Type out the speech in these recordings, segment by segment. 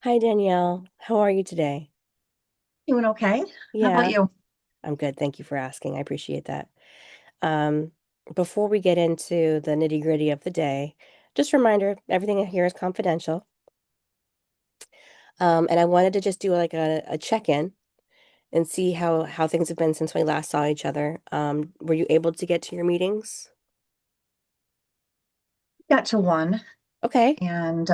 Hi, Danielle. How are you today? Doing okay. How about Yeah, you? I'm good. Thank you for asking. I appreciate that. Um, Before we get into the nitty-gritty of the day, just a reminder, everything here is confidential. And I wanted to just do like a check-in and see how things have been since we last saw each other. Were you able to get to your meetings? Got to one Okay. and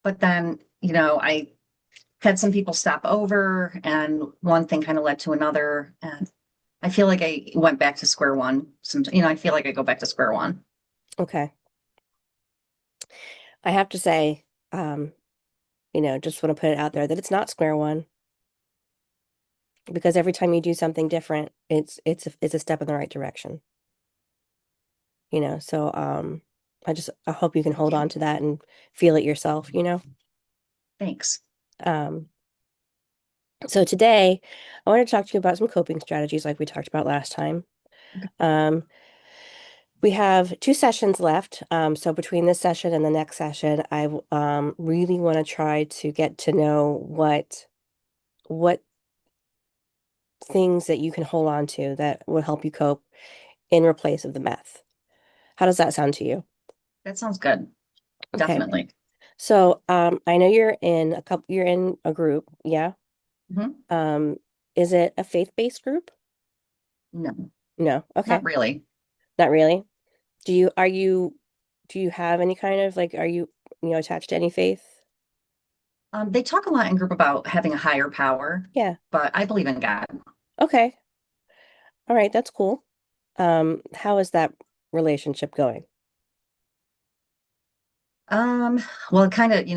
but then, I had some people stop over and one thing kind of led to another and I feel like I went back to square one. I feel like I go back to square one. Okay. I have to say, um, just want to put it out there that it's not square one because every time you do something different, it's a step in the right direction. So I hope you can Thank hold you. on to that and feel it yourself. Thanks. Um, so today I want to talk to you about some coping strategies like we talked about last time. Okay. Um, we have two sessions left. So between this session and the next session, I really want to try to get to know what things that you can hold on to that would help you cope in replace of the meth. How does that sound to you? That sounds good. Okay. Definitely. So I know you're in a group, yeah? Hmm. Um, is it a faith-based group? No, No. not Okay. really. Not really. Do you have any kind of like, are you attached to any faith? They talk a lot in group about having a higher power, Yeah. but I believe in God. Okay. All right. That's cool. How is that relationship going? Um, well, kind of,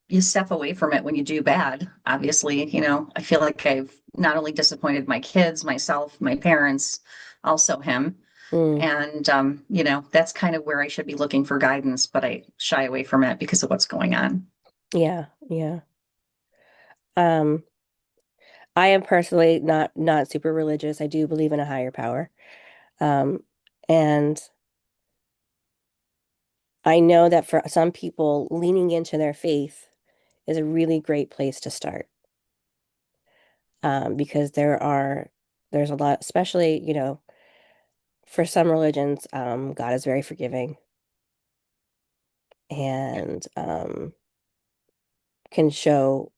you step away from it when you do bad, obviously. I feel like I've not only disappointed my kids, myself, my parents, also him. Mm, And, that's kind of where I should be looking for guidance, but I shy away from it because of what's going on. yeah. Yeah. Um, I am personally not super religious. I do believe in a higher power. Um, and I know that for some people, leaning into their faith is a really great place to start. Because there's a lot, especially, for some religions, God is very forgiving Yeah. and can show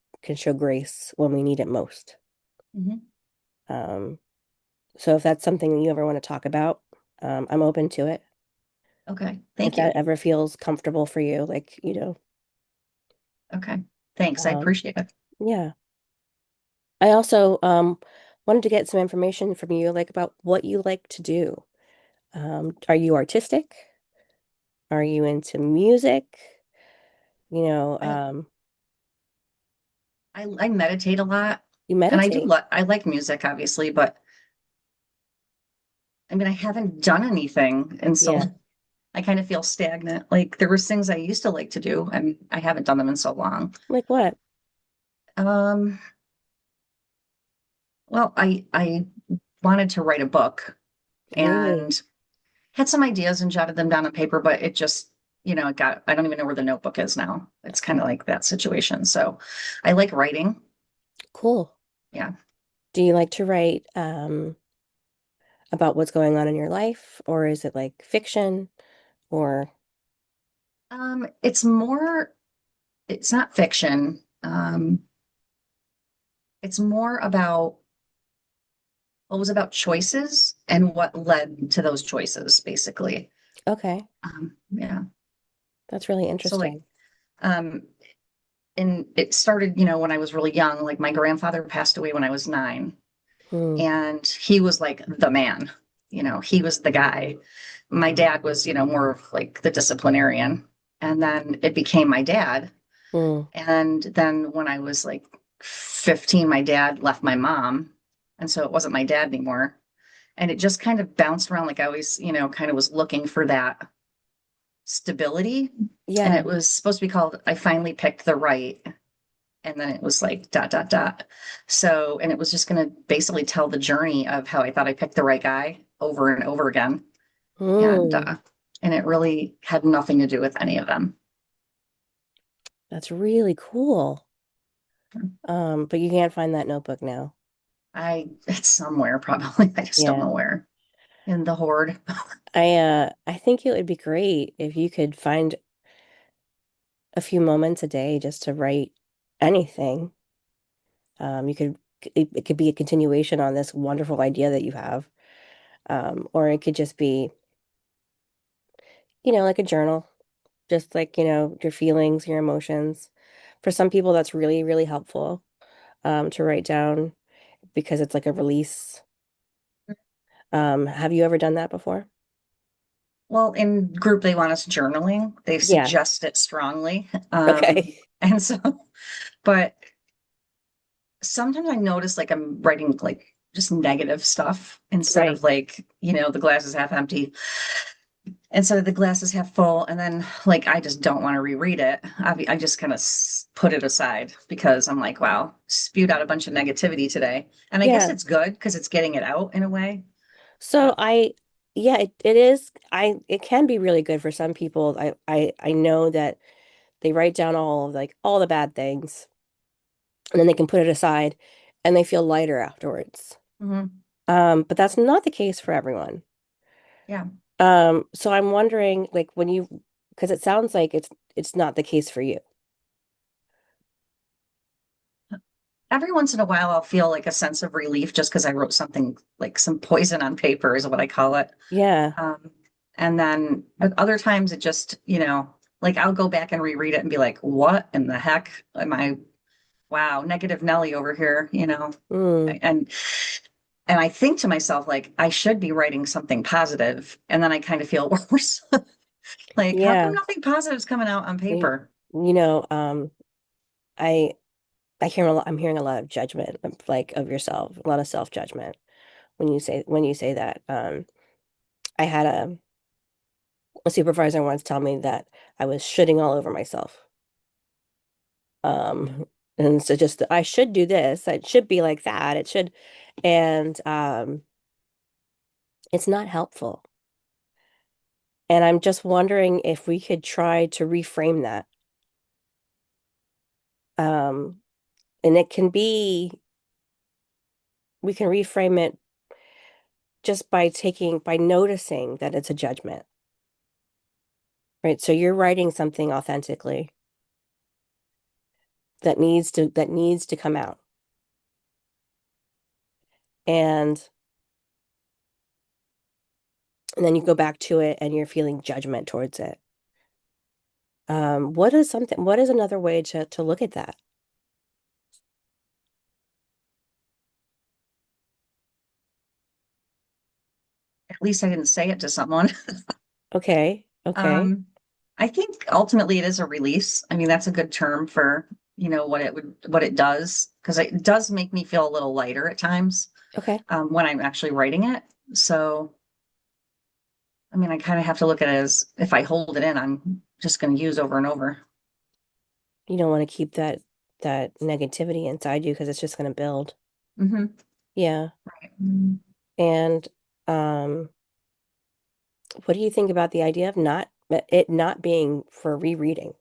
grace when we need it most. Hmm. Um, so if that's something you ever want to talk about, I'm open to it. Okay. If Thank that you. ever feels comfortable for you, Okay. Thanks. I um, appreciate it. yeah. I also wanted to get some information from you, like about what you like to do. Are you artistic? Are you into music? You know, I, um, I meditate a lot you and meditate. I like music, obviously, but I mean, I haven't done anything. And so Yeah. I kind of feel stagnant. Like there was things I used to like to do, and I haven't done them in so long. Like what? Um, well, I wanted to write a book Hey, and had some ideas and jotted them down on paper, but it just, I don't even know where the notebook is now. It's kind of like that situation. So I like writing. cool. Yeah. Do you like to write about what's going on in your life, or is it like fiction or It's more, it's not fiction. It's more about what was about choices and what led to those choices, basically. okay, Yeah. that's really So like, interesting. um, and it started, when I was really young. Like my grandfather passed away when I was 9, Hmm. and he was like the man. He was the guy. My dad was, more of like the disciplinarian, and then it became my dad. Hmm. And then when I was like 15, my dad left my mom, and so it wasn't my dad anymore. And it just kind of bounced around. Like I always, kind of was looking for that stability. And Yeah. it was supposed to be called I Finally Picked the Right. And then it was like dot, dot, dot. So, and it was just going to basically tell the journey of how I thought I picked the right guy over and over again. And, Hmm. uh, and it really had nothing to do with any of them. That's really cool. But you can't find that notebook now. It's somewhere probably. I just don't Yeah. know where. In the hoard. I think it would be great if you could find a few moments a day just to write anything. You could it could be a continuation on this wonderful idea that you have. Or it could just be, like a journal, just like, your feelings, your emotions. For some people, that's really, really helpful to write down because it's like a release. Have you ever done that before? Well, in group, they want us journaling. They Yeah. suggest it strongly. Okay. And so, but sometimes I notice like I'm writing like just negative stuff instead Right. of like, the glass is half empty, instead of the glass is half full. And then like, I just don't want to reread it. I just kind of put it aside because I'm like, wow, spewed out a bunch of negativity today. And I guess Yeah. it's good because it's getting it out in a way. So yeah, it is. It can be really good for some people. I know that they write down all the bad things and then they can put it aside and they feel lighter afterwards. Hmm. But that's not the case for everyone. Yeah. So I'm wondering, like, because it sounds like it's not the case for you. Every once in a while, I'll feel like a sense of relief just because I wrote something like some poison on paper is what I call it. Yeah, Um, and then at other times it just, like I'll go back and reread it and be like, what in the heck am I? Wow, negative Nelly over here, mm, and I think to myself, like, I should be writing something positive. And then I kind of feel worse. Like, how come yeah. nothing positive is coming out on You, paper? you know, I I'm hearing a lot of judgment of yourself, a lot of self-judgment when you say that. I had a supervisor once tell me that I was shitting all over myself. Um, and so just I should do this. It should be like that. It should, and it's not helpful. And I'm just wondering if we could try to reframe that. Um, and we can reframe it just by noticing that it's a judgment, right? So you're writing something authentically that needs to come out. And and then you go back to it and you're feeling judgment towards it. What is another way to look at that? At least I didn't say it to someone. Okay, okay, Um, I think ultimately it is a release. I mean, that's a good term for, what it does, because it does make me feel a little lighter at times, okay. when I'm actually writing it. So, I mean, I kind of have to look at it as if I hold it in, I'm just going to use over and over. You don't want to keep that negativity inside you because it's just going to build. Hmm. Yeah. Right. Mm. And um, what do you think about the idea of it not being for rereading?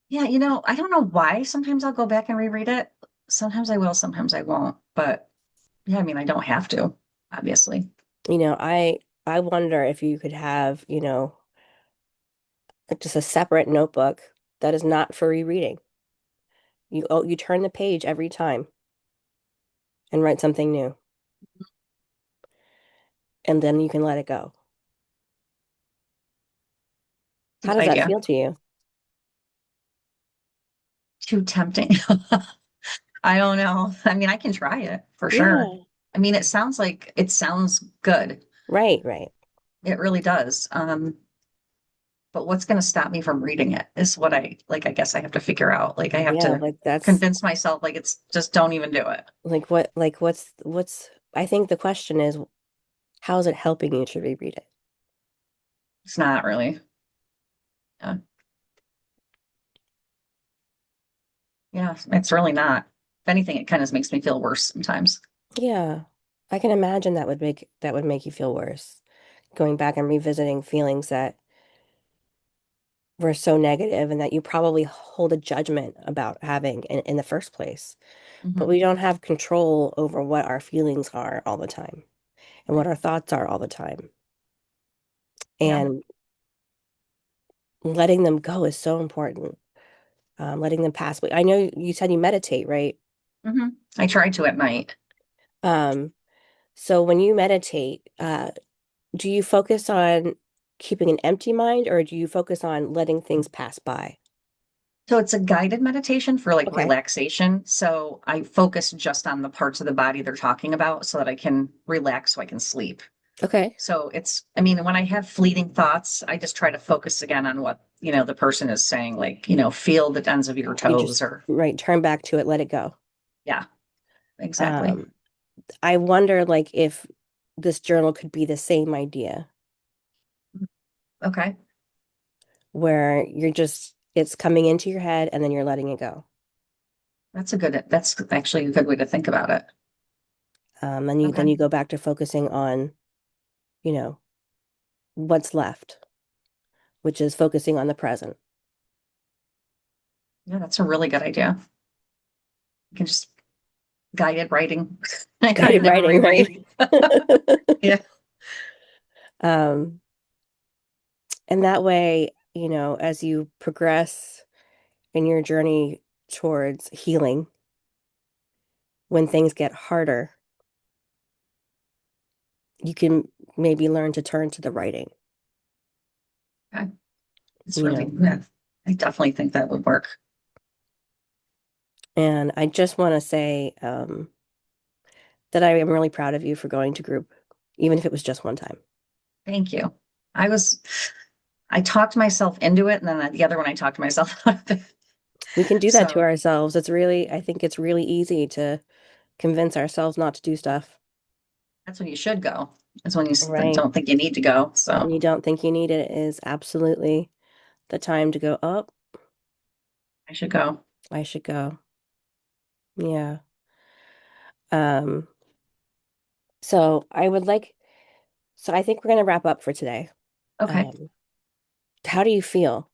Yeah, I don't know why. Sometimes I'll go back and reread it. Sometimes I will, sometimes I won't. But yeah, I mean, I don't have to, obviously. I wonder if you could have, just a separate notebook that is not for rereading. You turn the page every time and write something new, and then you can let it go. How Good does that idea. feel to you? Too tempting. I don't know. I mean, I can try it for sure. Yeah, I mean, it sounds good. right, right. It really does. But what's going to stop me from reading it is what I guess I have to figure out. Like I have Yeah, to like that's convince myself like it's just don't even do it. what's I think the question is, how is it helping you to reread it? It's not really. Yeah, yeah, it's really not. If anything, it kind of makes me feel worse sometimes. Yeah, I can imagine that would make you feel worse, going back and revisiting feelings we're so negative and that you probably hold a judgment about having in the first place. But Hmm. we don't have control over what our feelings are all the time and what Right. our thoughts are all the time. Yeah. And letting them go is so important. Letting them pass. But I know you said you meditate, right? Hmm. I try to at night. Um, so when you meditate, do you focus on keeping an empty mind or do you focus on letting things pass by? So it's a guided meditation for like Okay. relaxation. So I focus just on the parts of the body they're talking about so that I can relax so I can sleep. Okay. So it's, I mean, when I have fleeting thoughts, I just try to focus again on what, the person is saying, like, feel the ends of your You just, toes or, right, turn back to it, let it go. yeah, exactly. Um, I wonder like if this journal could be the same idea Okay. where you're just it's coming into your head and then you're letting it go. That's actually a good way to think about it. And then Okay. you go back to focusing on, you know, what's left, which is focusing on the present. Yeah, that's a really good idea. You can just guided writing. I kind of Guided never writing, right? reread. Yeah. Um, and that way, as you progress in your journey towards healing, when things get harder, you can maybe learn to turn to the writing, Okay. It's you really, know. yeah, I definitely think that would work. And I just want to say that I am really proud of you for going to group, even if it was just one time. Thank you. I was, I talked myself into it, and then the other one I talked myself out of it. We can do that to So ourselves. I think it's really easy to convince ourselves not to do stuff. that's when you should go. That's when Right. don't think you need to go. When So you don't think you need it is absolutely the time to go, oh, I should go. I should go. Yeah. Um, so I would like, so I think we're going to wrap up for today. Okay. Um, how do you feel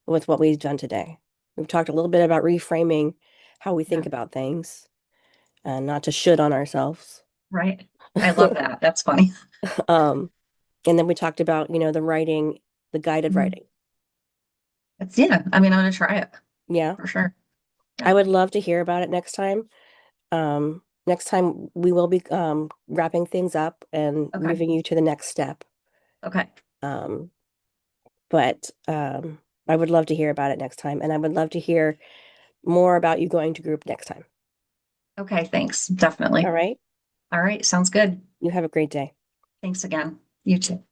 with what we've done today? We've talked a little bit about reframing how we Yeah. think about things and not to should on ourselves. Right. I love that. That's funny. Um, and then we talked about, the writing, the guided Mhm. writing. It's, yeah. I mean, I'm going to try it Yeah. for sure. I Yeah. would love to hear about it next time. Next time we will be wrapping things up and Okay. moving you to the next step. Okay. Um, but I would love to hear about it next time, and I would love to hear more about you going to group next time. Okay. Thanks. All Definitely. right? All right. Sounds good. You have a great day. Thanks again. You too.